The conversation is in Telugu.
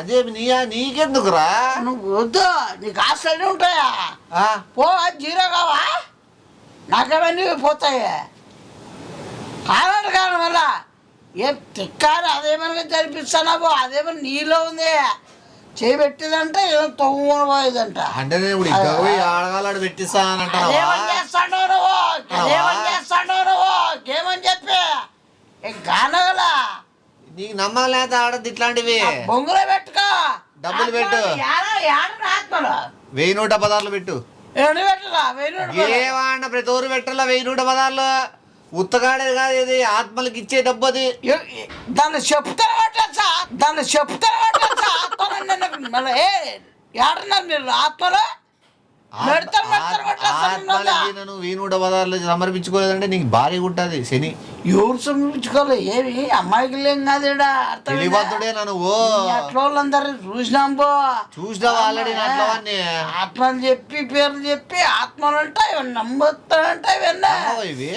అదే నీకెందుకురా? నువ్వు వద్దు, నీకు ఆస్తులు ఉంటాయా? పో, జీరో కావా? నాకేమన్నీ పోతాయి కారణం కారణం వల్ల ఏం తిక్కారు. అదేమన్నా జరిపిస్తానాబో, అదేమన్నా నీలో ఉంది. చేయబెట్టిదంటే ఏదో తొమ్మిది పోయేదంట. అంటే నేను ఆడగాలాడు పెట్టిస్తానంట. అదేమని చేస్తాడో నువ్వు, అదేమని చేస్తాడో నువ్వు ఏమని చెప్పి కానగల నీకు నమ్మలేత ఆడద్దు ఇట్లాంటివి. బొంగులో పెట్టుకో, డబ్బులు పెట్టు. ఆత్మలు 1116 పెట్టు. పెట్టరా? ఏవాడిన ప్రతి ఊరు పెట్టాల 1116. ఉత్తగాడేది కాదు, ఇది ఆత్మలకి ఇచ్చే డబ్బు. అది దాన్ని చెప్తాను కొట్టా, దాన్ని చెప్తాను కొట్టా. ఆత్మలు మళ్ళీ ఏడన్నారు మీరు ఆత్మలు ఆత్మలకి 1116 సమర్పించుకోలేదంటే నీకు భారీగా ఉంటుంది శని. ఎవరు సమర్పించుకోవాలి? ఏమి అమ్మాయికి లేం కాదు. తెలివంతుడేనా నువ్వు? అట్లా వాళ్ళందరూ చూసినాం బో. చూసినావు ఆల్రెడీ అట్లా ఆత్మలు చెప్పి పేర్లు చెప్పి ఆత్మలు అంటే నమ్ముతానంటే విన్నా ఇవి.